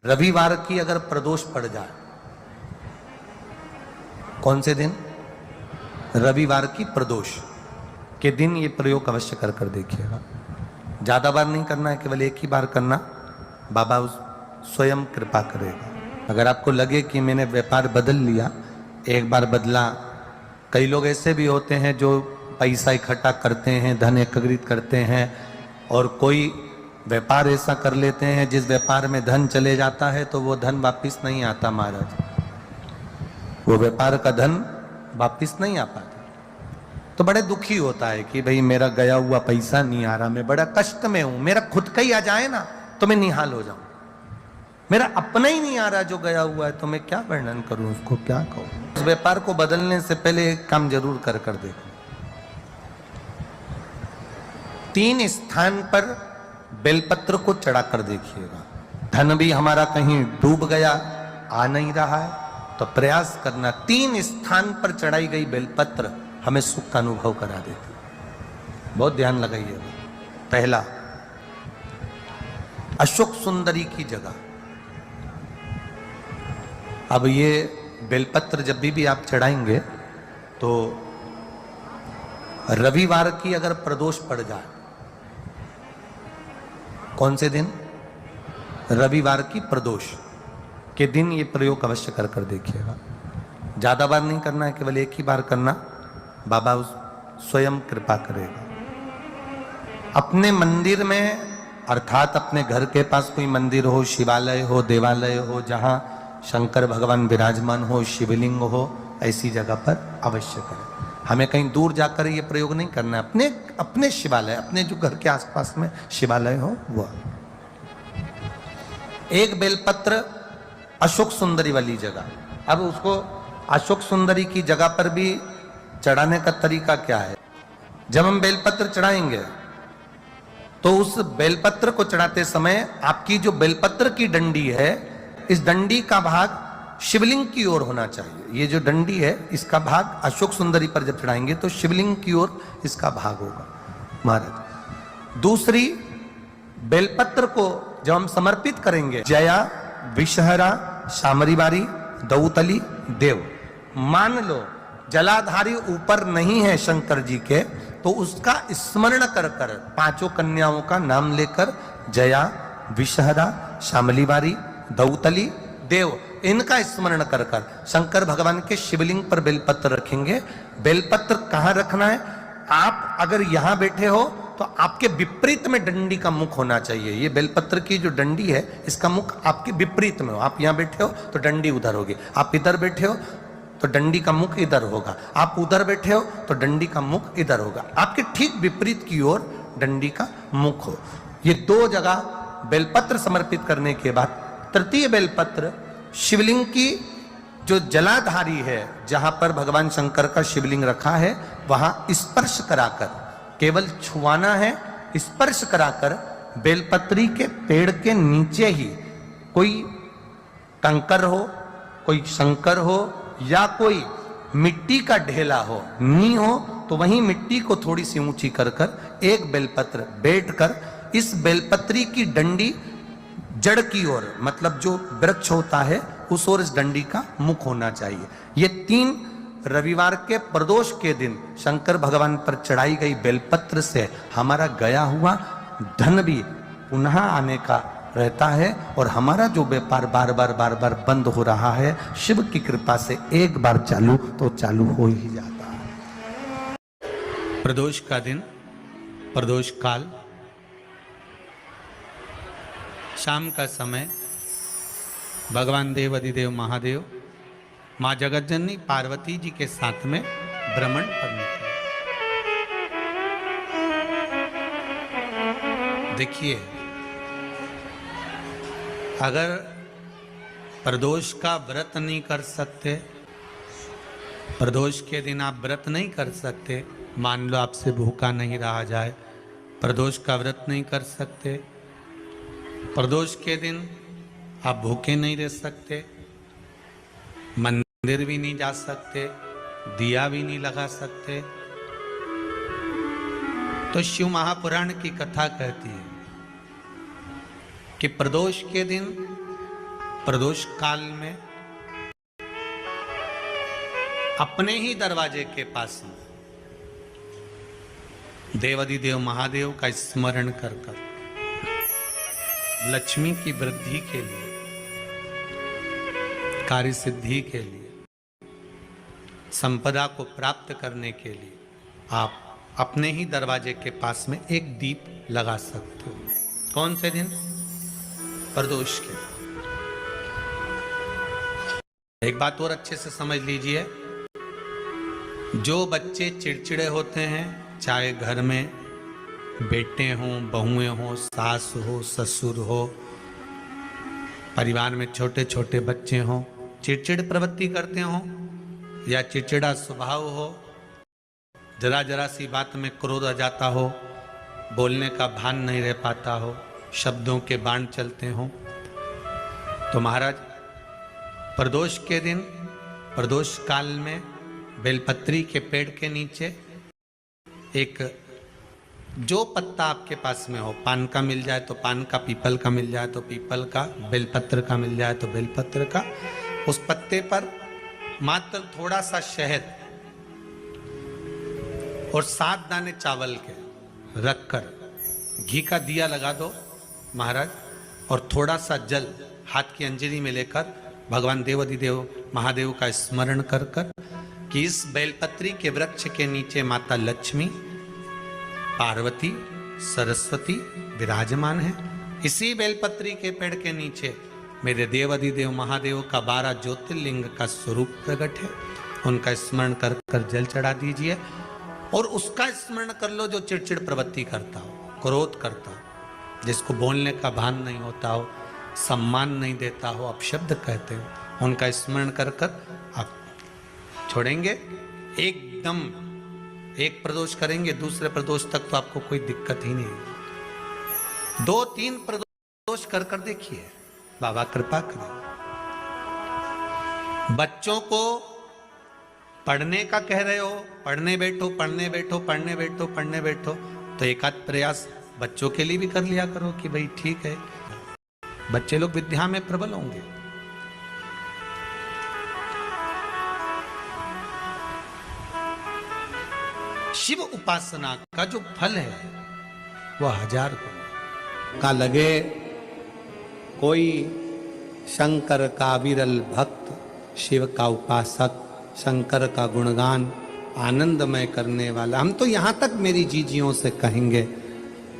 रविवार की अगर प्रदोष पड़ जाए, कौन से दिन? रविवार की प्रदोष के दिन ये प्रयोग अवश्य कर कर देखिएगा। ज्यादा बार नहीं करना है, केवल एक ही बार करना, बाबा स्वयं कृपा करेगा। अगर आपको लगे कि मैंने व्यापार बदल लिया, एक बार बदला, कई लोग ऐसे भी होते हैं जो पैसा इकट्ठा करते हैं, धन एकत्रित करते हैं, और कोई व्यापार ऐसा कर लेते हैं जिस व्यापार में धन चले जाता है तो वो धन वापिस नहीं आता महाराज, वो व्यापार का धन वापिस नहीं आ पाता। तो बड़े दुखी होता है कि भाई मेरा गया हुआ पैसा नहीं आ रहा, मैं बड़ा कष्ट में हूं, मेरा खुद का ही आ जाए ना तो मैं निहाल हो जाऊं, मेरा अपना ही नहीं आ रहा जो गया हुआ है, तो मैं क्या वर्णन करूं, उसको क्या कहूं। उस व्यापार को बदलने से पहले एक काम जरूर कर कर देखो। 3 स्थान पर बेलपत्र को चढ़ा कर देखिएगा। धन भी हमारा कहीं डूब गया, आ नहीं रहा है, तो प्रयास करना 3 स्थान पर चढ़ाई गई बेलपत्र हमें सुख का अनुभव करा देती। बहुत ध्यान लगाइएगा। पहला, अशोक सुंदरी की जगह। अब ये बेलपत्र जब भी आप चढ़ाएंगे तो रविवार की अगर प्रदोष पड़ जाए, कौन से दिन? रविवार की प्रदोष के दिन ये प्रयोग अवश्य कर कर देखिएगा। ज्यादा बार नहीं करना है, केवल एक ही बार करना, बाबा स्वयं कृपा करेगा। अपने मंदिर में, अर्थात अपने घर के पास कोई मंदिर हो, शिवालय हो, देवालय हो, जहां शंकर भगवान विराजमान हो, शिवलिंग हो, ऐसी जगह पर अवश्य करें। हमें कहीं दूर जाकर ये प्रयोग नहीं करना है, अपने अपने शिवालय, अपने जो घर के आसपास में शिवालय हो वो। एक बेलपत्र अशोक सुंदरी वाली जगह। अब उसको अशोक सुंदरी की जगह पर भी चढ़ाने का तरीका क्या है? जब हम बेलपत्र चढ़ाएंगे तो उस बेलपत्र को चढ़ाते समय आपकी जो बेलपत्र की डंडी है, इस डंडी का भाग शिवलिंग की ओर होना चाहिए। ये जो डंडी है इसका भाग अशोक सुंदरी पर जब चढ़ाएंगे तो शिवलिंग की ओर इसका भाग होगा महाराज। दूसरी, बेलपत्र को जब हम समर्पित करेंगे, जया विषहरा शामरीबारी दौतली देव, मान लो जलाधारी ऊपर नहीं है शंकर जी के, तो उसका स्मरण कर कर 5 कन्याओं का नाम लेकर जया विषहरा शामलीबारी दौतली देव, इनका स्मरण कर कर शंकर भगवान के शिवलिंग पर बेलपत्र रखेंगे। बेलपत्र कहां रखना है? आप अगर यहां बैठे हो तो आपके विपरीत में डंडी का मुख होना चाहिए। ये बेलपत्र की जो डंडी है इसका मुख आपके विपरीत में हो। आप यहां बैठे हो तो डंडी उधर होगी, आप इधर बैठे हो तो डंडी का मुख इधर होगा, आप उधर बैठे हो तो डंडी का मुख इधर होगा, आपके ठीक विपरीत की ओर डंडी का मुख हो। ये 2 जगह बेलपत्र समर्पित करने के बाद तृतीय बेलपत्र शिवलिंग की जो जलाधारी है, जहां पर भगवान शंकर का शिवलिंग रखा है, वहां स्पर्श कराकर, केवल छुआना है, स्पर्श कराकर बेलपत्री के पेड़ के नीचे ही कोई कंकर हो, कोई शंकर हो, या कोई मिट्टी का ढेला हो, नी हो, तो वहीं मिट्टी को थोड़ी सी ऊंची कर कर एक बेलपत्र बैठकर इस बेलपत्री की डंडी जड़ की ओर, मतलब जो वृक्ष होता है उस ओर इस डंडी का मुख होना चाहिए। ये 3 रविवार के प्रदोष के दिन शंकर भगवान पर चढ़ाई गई बेलपत्र से हमारा गया हुआ धन भी पुनः आने का रहता है, और हमारा जो व्यापार बार बार बंद हो रहा है, शिव की कृपा से एक बार चालू तो चालू हो ही जाता है। प्रदोष का दिन, प्रदोष काल, शाम का समय, भगवान देव अधिदेव महादेव माँ जगतजननी पार्वती जी के साथ में भ्रमण पर निकले। देखिए, अगर प्रदोष का व्रत नहीं कर सकते, प्रदोष के दिन आप व्रत नहीं कर सकते, मान लो आपसे भूखा नहीं रहा जाए, प्रदोष का व्रत नहीं कर सकते, प्रदोष के दिन आप भूखे नहीं रह सकते, मंदिर भी नहीं जा सकते, दिया भी नहीं लगा सकते, तो शिव महापुराण की कथा कहती है कि प्रदोष के दिन प्रदोष काल में अपने ही दरवाजे के पास में देवाधिदेव महादेव का स्मरण कर कर लक्ष्मी की वृद्धि के लिए, कार्य सिद्धि के लिए, संपदा को प्राप्त करने के लिए आप अपने ही दरवाजे के पास में एक दीप लगा सकते हो। कौन से दिन? प्रदोष के। एक बात और अच्छे से समझ लीजिए, जो बच्चे चिड़चिड़े होते हैं, चाहे घर में बेटे हों, बहुएं हों, सास हो, ससुर हो, परिवार में छोटे छोटे बच्चे हों, चिड़चिड़ प्रवृत्ति करते हों या चिड़चिड़ा स्वभाव हो, जरा जरा सी बात में क्रोध आ जाता हो, बोलने का भान नहीं रह पाता हो, शब्दों के बाण चलते हों, तो महाराज प्रदोष के दिन, प्रदोष काल में बेलपत्री के पेड़ के नीचे एक जो पत्ता आपके पास में हो, पान का मिल जाए तो पान का, पीपल का मिल जाए तो पीपल का, बेलपत्र का मिल जाए तो बेलपत्र का, उस पत्ते पर मात्र थोड़ा सा शहद और 7 दाने चावल के रखकर घी का दिया लगा दो महाराज, और थोड़ा सा जल हाथ की अंजलि में लेकर भगवान देवाधिदेव महादेव का स्मरण कर कर कि इस बेलपत्री के वृक्ष के नीचे माता लक्ष्मी, पार्वती, सरस्वती विराजमान है। इसी बेलपत्री के पेड़ के नीचे मेरे देवाधिदेव महादेव का 12 ज्योतिर्लिंग का स्वरूप प्रकट है। उनका स्मरण कर कर जल चढ़ा दीजिए और उसका स्मरण कर लो जो चिड़चिड़ प्रवृत्ति करता हो, क्रोध करता हो, जिसको बोलने का भान नहीं होता हो, सम्मान नहीं देता हो, अपशब्द कहते हो, उनका स्मरण कर कर आप छोड़ेंगे। एकदम एक प्रदोष करेंगे, दूसरे प्रदोष तक तो आपको कोई दिक्कत ही नहीं। 2-3 प्रदोष कर कर देखिए, बाबा कृपा करें। बच्चों को पढ़ने का कह रहे हो, पढ़ने बैठो, पढ़ने बैठो, पढ़ने बैठो, पढ़ने बैठो, तो एक आध प्रयास बच्चों के लिए भी कर लिया करो कि भाई ठीक है, बच्चे लोग विद्या में प्रबल होंगे। शिव उपासना का जो फल है वह 1000 का लगे। कोई शंकर का विरल भक्त, शिव का उपासक, शंकर का गुणगान आनंदमय करने वाला। हम तो यहां तक मेरी जीजियों से कहेंगे,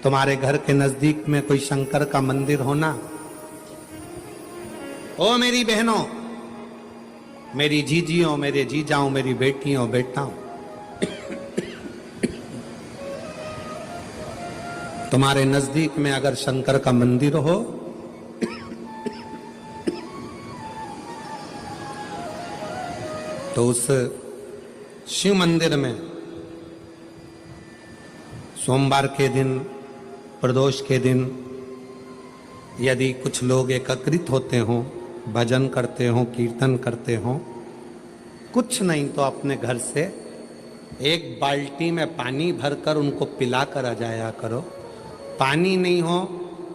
तुम्हारे घर के नजदीक में कोई शंकर का मंदिर होना, ओ मेरी बहनों, मेरी जीजियों, मेरे जीजाओं, मेरी बेटियों, बेटाओं, तुम्हारे नजदीक में अगर शंकर का मंदिर हो तो उस शिव मंदिर में सोमवार के दिन, प्रदोष के दिन यदि कुछ लोग एकत्रित होते हों, भजन करते हों, कीर्तन करते हों, कुछ नहीं तो अपने घर से एक बाल्टी में पानी भरकर उनको पिला कर आ जाया करो। पानी नहीं हो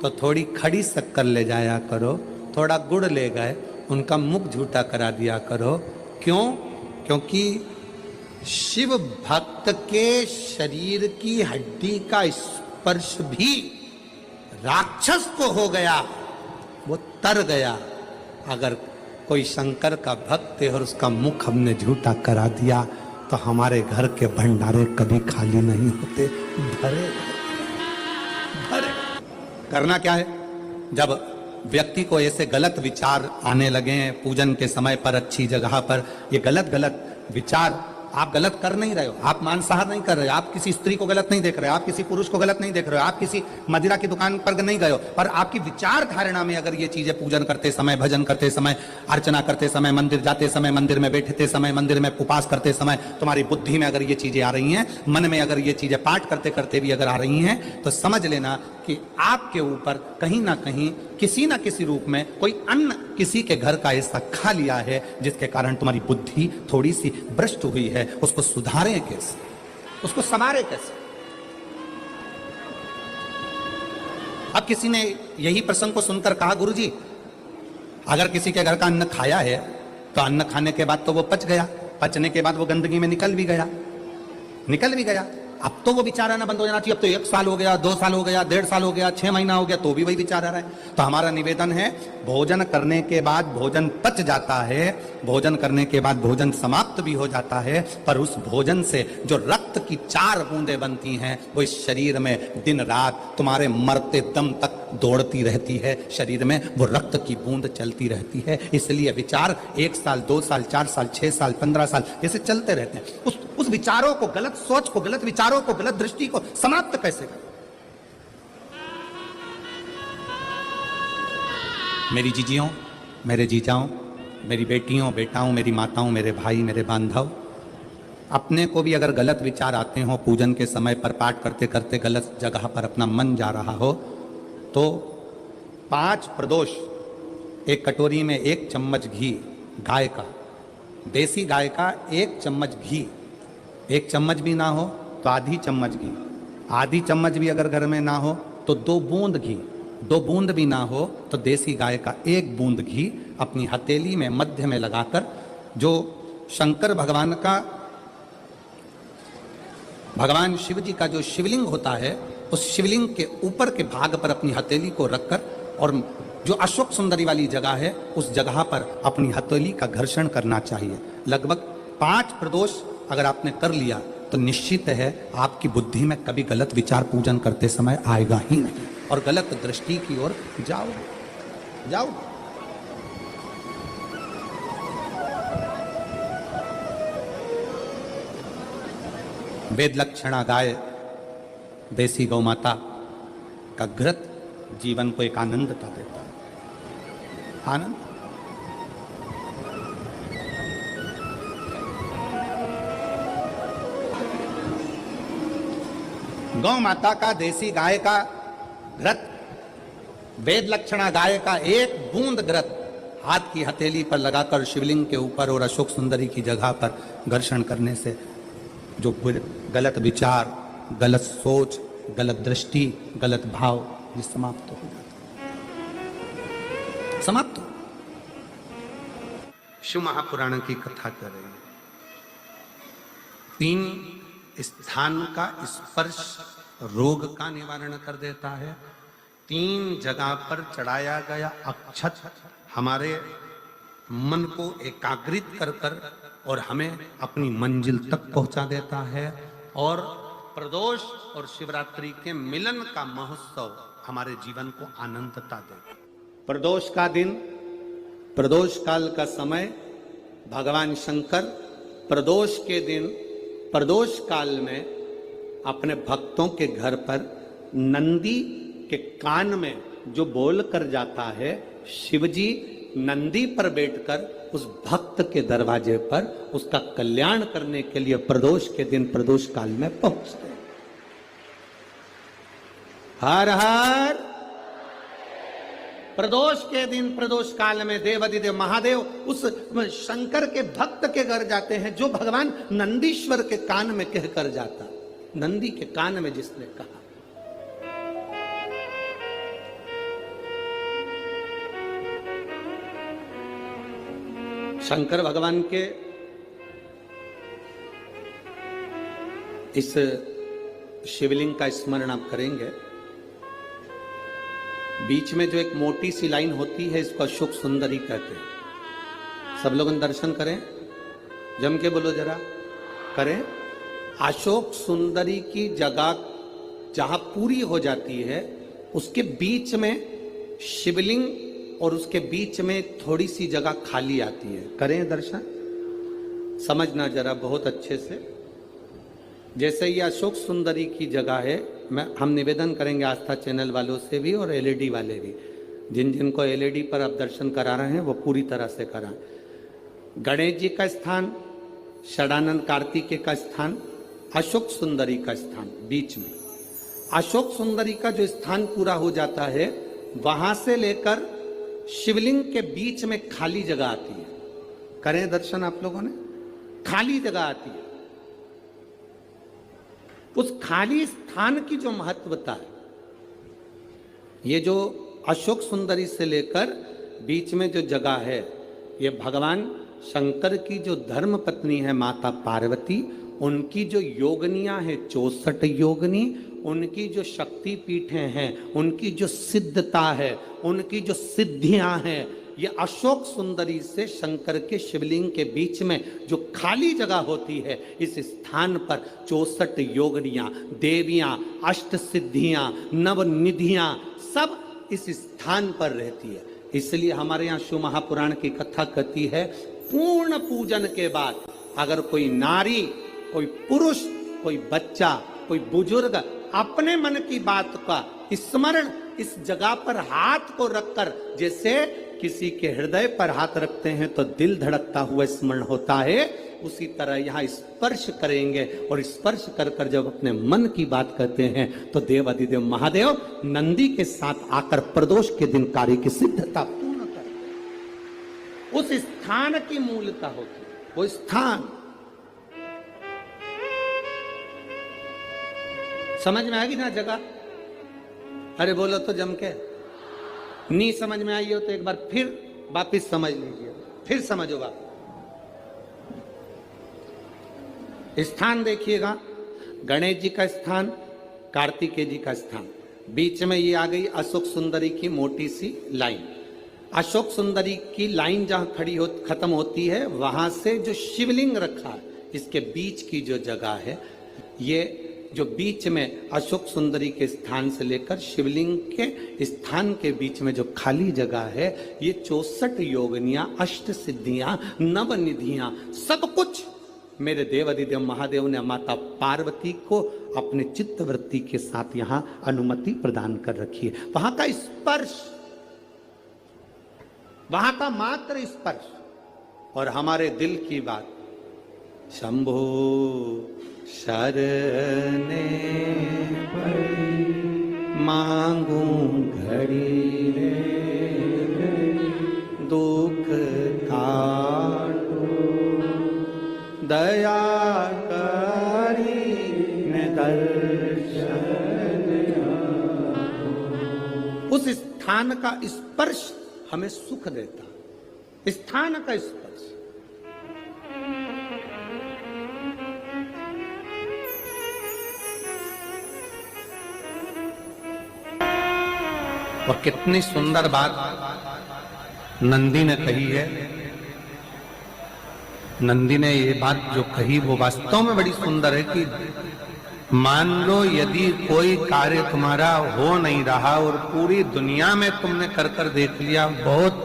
तो थोड़ी खड़ी शक्कर ले जाया करो, थोड़ा गुड़ ले गए, उनका मुख झूठा करा दिया करो। क्यों? क्योंकि शिव भक्त के शरीर की हड्डी का स्पर्श भी राक्षस को हो गया, वो तर गया। अगर कोई शंकर का भक्त है और उसका मुख हमने झूठा करा दिया तो हमारे घर के भंडारे कभी खाली नहीं होते, भरे भरे। करना क्या है? जब व्यक्ति को ऐसे गलत विचार आने लगे हैं पूजन के समय पर, अच्छी जगह पर, ये गलत गलत विचार, आप गलत कर नहीं रहे हो, आप मांसाहार नहीं कर रहे हो, आप किसी स्त्री को गलत नहीं देख रहे हो, आप किसी पुरुष को गलत नहीं देख रहे हो, आप किसी मदिरा की दुकान पर नहीं गए हो, पर आपकी विचार धारणा में अगर ये चीजें पूजन करते समय, भजन करते समय, अर्चना करते समय, मंदिर जाते समय, मंदिर में बैठते समय, मंदिर में उपवास करते समय तुम्हारी बुद्धि में अगर ये चीजें आ रही हैं, मन में अगर ये चीजें पाठ करते करते भी अगर आ रही हैं, तो समझ लेना कि आपके ऊपर कहीं ना कहीं किसी ना किसी रूप में कोई अन्न किसी के घर का ऐसा खा लिया है जिसके कारण तुम्हारी बुद्धि थोड़ी सी भ्रष्ट हुई है। उसको सुधारें कैसे, उसको संवारें कैसे? अब किसी ने यही प्रसंग को सुनकर कहा, गुरुजी अगर किसी के घर का अन्न खाया है तो अन्न खाने के बाद तो वो पच गया, पचने के बाद वो गंदगी में निकल भी गया। अब तो वो विचार आना बंद हो जाना चाहिए। अब तो 1 साल हो गया, 2 साल हो गया, 1.5 साल हो गया, 6 महीना हो गया, तो भी वही विचार आ रहा है। तो हमारा निवेदन है, भोजन करने के बाद भोजन पच जाता है, भोजन करने के बाद भोजन समाप्त भी हो जाता है, पर उस भोजन से जो रक्त की 4 बूंदें बनती हैं वो इस शरीर में दिन रात तुम्हारे मरते दम तक दौड़ती रहती है। शरीर में वो रक्त की बूंद चलती रहती है। इसलिए विचार 1 साल, 2 साल, 4 साल, 6 साल, 15 साल जैसे चलते रहते हैं। उस विचारों को, गलत सोच को, गलत विचारों को, गलत दृष्टि को समाप्त कैसे करें? मेरी जीजियों, मेरे जीजाओं, मेरी बेटियों, बेटाओं, मेरी माताओं, मेरे भाई, मेरे बांधव, अपने को भी अगर गलत विचार आते हो, पूजन के समय पर पाठ करते करते गलत जगह पर अपना मन जा रहा हो, तो 5 प्रदोष, एक कटोरी में 1 चम्मच घी, गाय का, देसी गाय का 1 चम्मच घी, 1 चम्मच भी ना हो तो आधी चम्मच घी, आधी चम्मच भी अगर घर में ना हो तो 2 बूंद घी, 2 बूंद भी ना हो तो देसी गाय का 1 बूंद घी अपनी हथेली में मध्य में लगाकर, जो शंकर भगवान का, भगवान शिव जी का जो शिवलिंग होता है, उस शिवलिंग के ऊपर के भाग पर अपनी हथेली को रखकर, और जो अशोक सुंदरी वाली जगह है उस जगह पर अपनी हथेली का घर्षण करना चाहिए। लगभग 5 प्रदोष अगर आपने कर लिया तो निश्चित है आपकी बुद्धि में कभी गलत विचार पूजन करते समय आएगा ही नहीं, और गलत दृष्टि की ओर जाओ। वेद लक्षणा गाय, देसी गौ माता का घृत जीवन को एक आनंदता देता है। आनंद। गौ माता का, देसी गाय का घृत, वेद लक्षणा गाय का 1 बूंद घृत हाथ की हथेली पर लगाकर शिवलिंग के ऊपर और अशोक सुंदरी की जगह पर घर्षण करने से जो गलत विचार, गलत सोच, गलत दृष्टि, गलत भाव, ये समाप्त हो जाता है। समाप्त। शिव महापुराण की कथा कर रहे हैं। 3 स्थान का स्पर्श रोग का निवारण कर देता है। 3 जगह पर चढ़ाया गया अक्षत हमारे मन को एकाग्रित कर और हमें अपनी मंजिल तक पहुंचा देता है। और प्रदोष और शिवरात्रि के मिलन का महोत्सव हमारे जीवन को आनंदता देता है। प्रदोष का दिन, प्रदोष काल का समय, भगवान शंकर प्रदोष के दिन, प्रदोष काल में अपने भक्तों के घर पर नंदी के कान में जो बोल कर जाता है, शिवजी नंदी पर बैठकर उस भक्त के दरवाजे पर उसका कल्याण करने के लिए प्रदोष के दिन, प्रदोष काल में पहुंचते हैं। हर हर। प्रदोष के दिन, प्रदोष काल में देवाधिदेव महादेव उस शंकर के भक्त के घर जाते हैं जो भगवान नंदीश्वर के कान में कहकर जाता। नंदी के कान में जिसने कहा, शंकर भगवान के इस शिवलिंग का स्मरण आप करेंगे। बीच में जो एक मोटी सी लाइन होती है, इसको अशोक सुंदरी कहते हैं। सब लोग दर्शन करें, जम के बोलो जरा, करें। अशोक सुंदरी की जगह जहां पूरी हो जाती है, उसके बीच में शिवलिंग और उसके बीच में थोड़ी सी जगह खाली आती है। करें दर्शन, समझना जरा बहुत अच्छे से। जैसे ये अशोक सुंदरी की जगह है, हम निवेदन करेंगे आस्था चैनल वालों से भी और एलईडी वाले भी, जिन जिनको एलईडी पर आप दर्शन करा रहे हैं वो पूरी तरह से कराएं। गणेश जी का स्थान, षडानंद कार्तिकेय का स्थान, अशोक सुंदरी का स्थान बीच में। अशोक सुंदरी का जो स्थान पूरा हो जाता है, वहां से लेकर शिवलिंग के बीच में खाली जगह आती है। करें दर्शन आप लोगों ने, खाली जगह आती है। उस खाली स्थान की जो महत्वता है, ये जो अशोक सुंदरी से लेकर बीच में जो जगह है ये भगवान शंकर की जो धर्म पत्नी है माता पार्वती, उनकी जो योगनियां हैं 64 योगनी, उनकी जो शक्ति पीठें हैं, उनकी जो सिद्धता है, उनकी जो सिद्धियां हैं, ये अशोक सुंदरी से शंकर के शिवलिंग के बीच में जो खाली जगह होती है, इस स्थान पर 64 योगनियां, देवियां, अष्ट सिद्धियां, नवनिधियां सब इस स्थान पर रहती है। इसलिए हमारे यहाँ शिव महापुराण की कथा कहती है, पूर्ण पूजन के बाद अगर कोई नारी, कोई पुरुष, कोई बच्चा, कोई बुजुर्ग अपने मन की बात का स्मरण इस जगह पर हाथ को रखकर, जैसे किसी के हृदय पर हाथ रखते हैं तो दिल धड़कता हुआ स्मरण होता है, उसी तरह यहाँ स्पर्श करेंगे और स्पर्श कर कर जब अपने मन की बात कहते हैं तो देव अधिदेव महादेव नंदी के साथ आकर प्रदोष के दिन कार्य की सिद्धता पूर्ण करते। उस स्थान की मूलता होती है, वो स्थान समझ में आएगी ना जगह? अरे बोलो तो जम के। नहीं समझ में आई हो तो एक बार फिर वापिस समझ लीजिए, फिर समझोगा। स्थान देखिएगा, गणेश जी का स्थान, कार्तिकेय जी का स्थान, बीच में ये आ गई अशोक सुंदरी की मोटी सी लाइन। अशोक सुंदरी की लाइन जहां खत्म होती है, वहां से जो शिवलिंग रखा है, इसके बीच की जो जगह है, ये जो बीच में अशोक सुंदरी के स्थान से लेकर शिवलिंग के स्थान के बीच में जो खाली जगह है, ये 64 योगनियां, अष्ट सिद्धियां, नवनिधियां, सब कुछ मेरे देव अधिदेव महादेव ने माता पार्वती को अपने चित्तवृत्ति के साथ यहां अनुमति प्रदान कर रखी है। वहां का स्पर्श, वहां का मात्र स्पर्श और हमारे दिल की बात, शंभो शरणे पड़ी मांगू घड़ी रे दुख काटो दया करी ने दर्शन। उस स्थान का स्पर्श हमें सुख देता, स्थान का स्पर्श। और कितनी सुंदर बात नंदी ने कही है। नंदी ने ये बात जो कही वो वास्तव में बड़ी सुंदर है कि मान लो यदि कोई कार्य तुम्हारा हो नहीं रहा और पूरी दुनिया में तुमने कर कर देख लिया, बहुत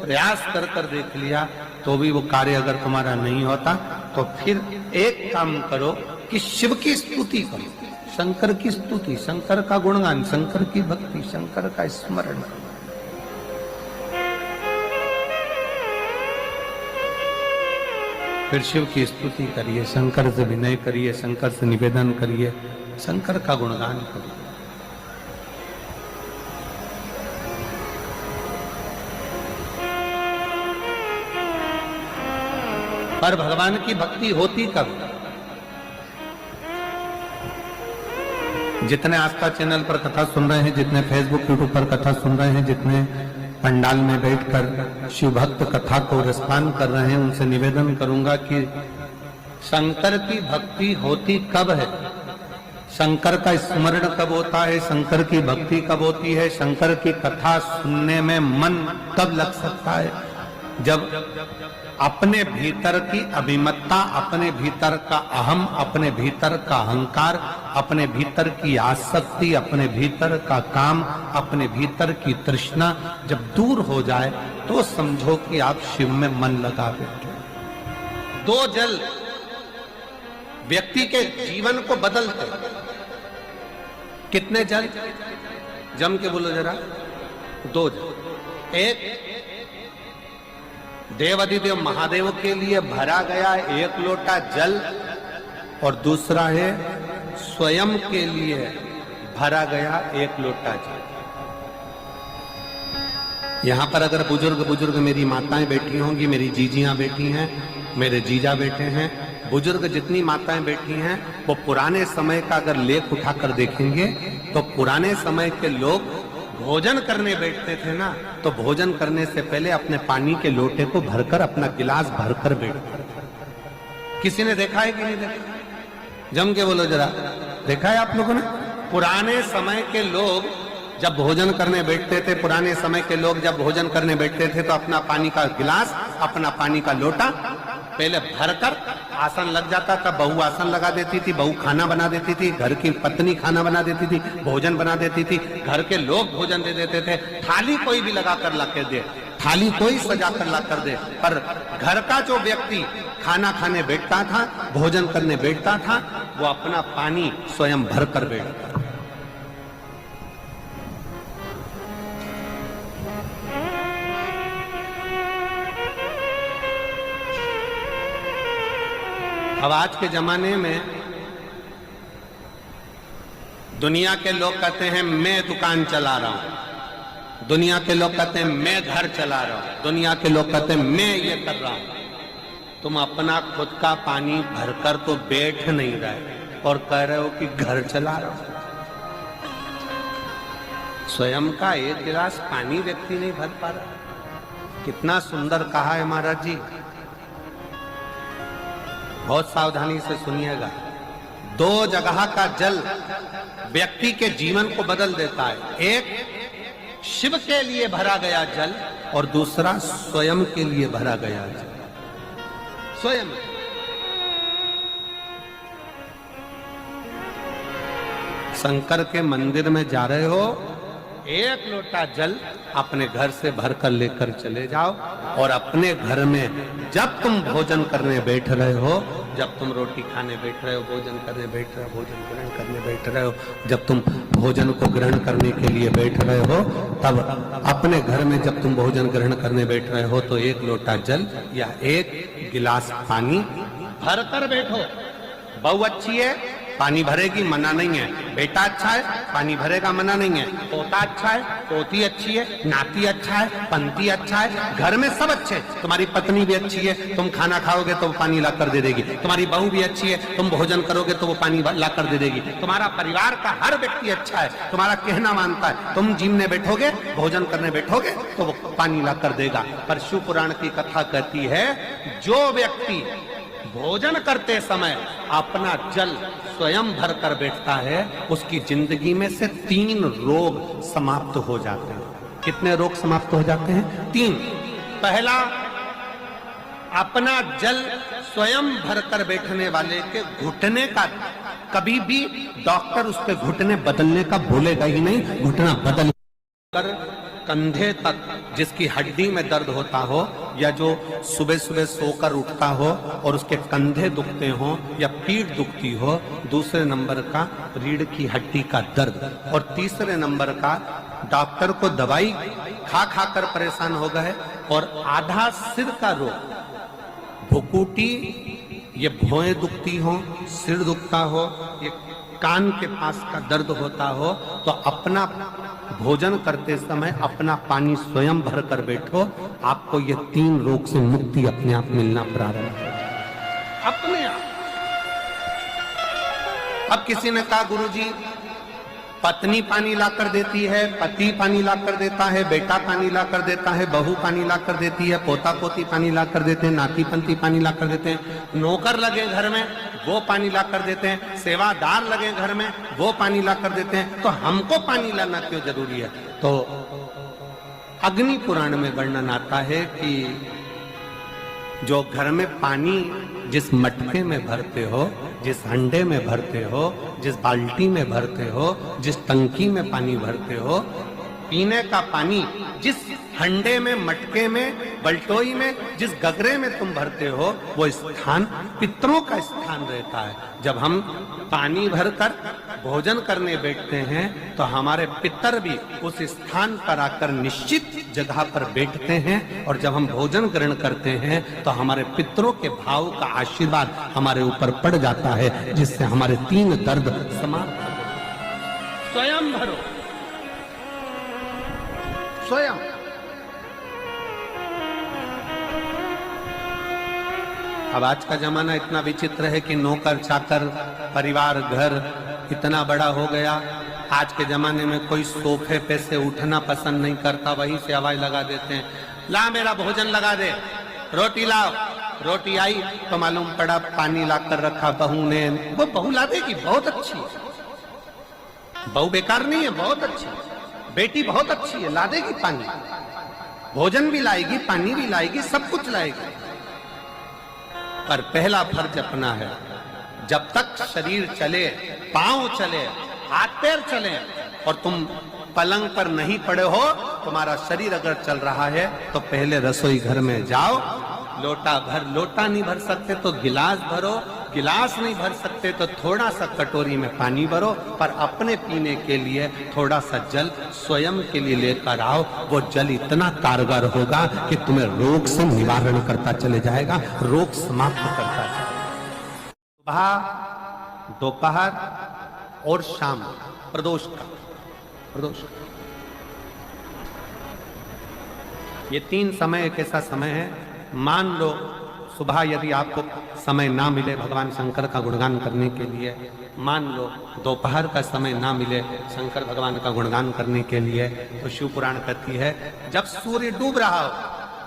प्रयास कर कर देख लिया, तो भी वो कार्य अगर तुम्हारा नहीं होता, तो फिर एक काम करो कि शिव की स्तुति करो, शंकर की स्तुति, शंकर का गुणगान, शंकर की भक्ति, शंकर का स्मरण। फिर शिव की स्तुति करिए, शंकर से विनय करिए, शंकर से निवेदन करिए, शंकर का गुणगान करिए। पर भगवान की भक्ति होती कब? जितने आस्था चैनल पर कथा सुन रहे हैं, जितने फेसबुक यूट्यूब पर कथा सुन रहे हैं, जितने पंडाल में बैठकर शिव भक्त कथा को रसपान कर रहे हैं, उनसे निवेदन करूंगा कि शंकर की भक्ति होती कब है, शंकर का स्मरण कब होता है, शंकर की भक्ति कब होती है, शंकर की कथा सुनने में मन कब लग सकता है, जब अपने भीतर की अभिमत्ता, अपने भीतर का अहम, अपने भीतर का अहंकार, अपने भीतर की आसक्ति, अपने भीतर का काम, अपने भीतर की तृष्णा जब दूर हो जाए तो समझो कि आप शिव में मन लगा बैठे। दो जल व्यक्ति के जीवन को बदलते। कितने जल? जम के बोलो जरा। दो जल। एक देवाधिदेव महादेव के लिए भरा गया एक लोटा जल और दूसरा है स्वयं के लिए भरा गया एक लोटा जल। यहां पर अगर बुजुर्ग मेरी माताएं बैठी होंगी, मेरी जीजियां बैठी हैं, मेरे जीजा बैठे हैं, बुजुर्ग जितनी माताएं बैठी हैं, वो पुराने समय का अगर लेख उठाकर देखेंगे तो पुराने समय के लोग भोजन करने बैठते थे ना, तो भोजन करने से पहले अपने पानी के लोटे को भरकर, अपना गिलास भरकर बैठते। किसी ने देखा है कि नहीं देखा? जम के बोलो जरा, देखा है आप लोगों ने? पुराने समय के लोग जब भोजन करने बैठते थे, पुराने समय के लोग जब भोजन करने बैठते थे तो अपना पानी का गिलास, अपना पानी का लोटा पहले भरकर आसन लग जाता था। बहू आसन लगा देती थी, बहू खाना बना देती थी, घर की पत्नी खाना बना देती थी, भोजन बना देती थी, घर के लोग भोजन दे देते थे। थाली कोई भी लगा कर ला के दे, थाली कोई सजा कर ला कर दे, पर घर का जो व्यक्ति खाना खाने बैठता था, भोजन करने बैठता था, वो अपना पानी स्वयं भर कर बैठता। अब आज के जमाने में दुनिया के लोग कहते हैं मैं दुकान चला रहा हूं, दुनिया के लोग कहते हैं मैं घर चला रहा हूं, दुनिया के लोग कहते हैं मैं ये कर रहा हूं। तुम अपना खुद का पानी भरकर तो बैठ नहीं रहे और कह रहे हो कि घर चला रहा हूं। स्वयं का एक गिलास पानी व्यक्ति नहीं भर पा रहा। कितना सुंदर कहा है महाराज जी। बहुत सावधानी से सुनिएगा। दो जगह का जल व्यक्ति के जीवन को बदल देता है। एक शिव के लिए भरा गया जल और दूसरा स्वयं के लिए भरा गया जल। स्वयं शंकर के मंदिर में जा रहे हो, एक लोटा जल अपने घर से भरकर लेकर चले जाओ और अपने घर में जब तुम भोजन करने बैठ रहे हो, जब तुम रोटी खाने बैठ रहे हो, भोजन करने बैठ रहे हो, भोजन ग्रहण करने बैठ रहे हो, जब तुम भोजन को ग्रहण करने के लिए बैठ रहे हो, तब अपने घर में जब तुम भोजन ग्रहण करने बैठ रहे हो तो एक लोटा जल या एक गिलास पानी भर कर बैठो। बहू अच्छी है, पानी भरेगी, मना नहीं है। बेटा अच्छा है, पानी भरेगा, मना नहीं है। पोता अच्छा है, पोती अच्छी है, नाती अच्छा है, पंती अच्छा है, घर में सब अच्छे। तुम्हारी पत्नी भी अच्छी है, तुम खाना खाओगे तो वो पानी ला कर दे देगी। तुम्हारी बहू भी अच्छी है, तुम भोजन करोगे तो वो पानी ला कर दे देगी। तुम्हारा परिवार का हर व्यक्ति अच्छा है, तुम्हारा कहना मानता है। तुम जिम में बैठोगे, भोजन करने बैठोगे तो वो पानी ला कर देगा। पर शिव पुराण की कथा कहती है, जो व्यक्ति भोजन करते समय अपना जल स्वयं भर कर बैठता है, उसकी जिंदगी में से 3 रोग समाप्त हो जाते हैं। कितने रोग समाप्त हो जाते हैं? 3। पहला, अपना जल स्वयं भर कर बैठने वाले के घुटने का कभी भी डॉक्टर उस पे घुटने बदलने का बोलेगा ही नहीं। घुटना बदल कर कंधे तक जिसकी हड्डी में दर्द होता हो, या जो सुबह सुबह सोकर उठता हो और उसके कंधे दुखते हो या पीठ दुखती हो। दूसरे नंबर का रीढ़ की हड्डी का दर्द। और तीसरे नंबर का डॉक्टर को दवाई खा खा कर परेशान हो गए। और आधा सिर का रोग, भुकुटी, ये भौएं दुखती हो, सिर दुखता हो, ये कान के पास का दर्द होता हो, तो अपना भोजन करते समय अपना पानी स्वयं भर कर बैठो। आपको ये 3 रोग से मुक्ति अपने आप मिलना प्रारंभ हो, अपने आप। अब किसी ने कहा, गुरुजी पत्नी पानी ला कर देती है, पति पानी ला कर देता है, बेटा पानी ला कर देता है, बहू पानी ला कर देती है, पोता पोती पानी ला कर देते हैं, नाती पंती पानी ला कर देते हैं, नौकर लगे घर में वो पानी ला कर देते हैं, सेवादार लगे घर में वो पानी ला कर देते हैं, तो हमको पानी लाना क्यों जरूरी है? तो अग्नि पुराण में वर्णन आता है कि जो घर में पानी जिस मटके में भरते हो, जिस हंडे में भरते हो, जिस बाल्टी में भरते हो, जिस टंकी में पानी भरते हो, पीने का पानी जिस हंडे में, मटके में, बल्टोई में, जिस गगरे में तुम भरते हो, वो स्थान पितरों का स्थान रहता है। जब हम पानी भरकर भोजन करने बैठते हैं तो हमारे पितर भी उस स्थान पर आकर निश्चित जगह पर बैठते हैं। और जब हम भोजन ग्रहण करते हैं तो हमारे पितरों के भाव का आशीर्वाद हमारे ऊपर पड़ जाता है, जिससे हमारे 3 दर्द समाप्त हो जाते। स्वयं भरो, स्वयं। अब आज का जमाना इतना विचित्र है कि नौकर चाकर, परिवार, घर इतना बड़ा हो गया। आज के जमाने में कोई सोफे पे से उठना पसंद नहीं करता, वहीं से आवाज लगा देते हैं, ला मेरा भोजन लगा दे, रोटी लाओ। रोटी आई तो मालूम पड़ा पानी ला कर रखा बहू ने। वो बहू ला देगी, बहुत अच्छी है, बहू बेकार नहीं है, बहुत अच्छी है, बेटी बहुत अच्छी है, ला देगी पानी, भोजन भी लाएगी, पानी भी लाएगी, सब कुछ लाएगी। पर पहला फर्ज अपना है, जब तक शरीर चले, पांव चले, हाथ पैर चले और तुम पलंग पर नहीं पड़े हो, तुम्हारा शरीर अगर चल रहा है तो पहले रसोई घर में जाओ, लोटा भर, लोटा नहीं भर सकते तो गिलास भरो, गिलास नहीं भर सकते तो थोड़ा सा कटोरी में पानी भरो, पर अपने पीने के लिए थोड़ा सा जल स्वयं के लिए लेकर आओ। वो जल इतना कारगर होगा कि तुम्हें रोग से निवारण करता चले जाएगा, रोग समाप्त करता चलेगा। सुबह, दोपहर और शाम प्रदोष का, प्रदोष का ये 3 समय एक ऐसा समय है, मान लो सुबह यदि आपको समय ना मिले भगवान शंकर का गुणगान करने के लिए, मान लो दोपहर का समय ना मिले शंकर भगवान का गुणगान करने के लिए, तो शिव पुराण कहती है जब सूर्य डूब रहा हो,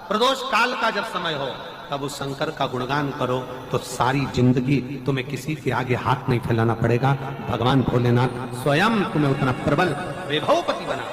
प्रदोष काल का जब समय हो, तब उस शंकर का गुणगान करो तो सारी जिंदगी तुम्हें किसी के आगे हाथ नहीं फैलाना पड़ेगा। भगवान भोलेनाथ स्वयं तुम्हें उतना प्रबल वैभवपति बना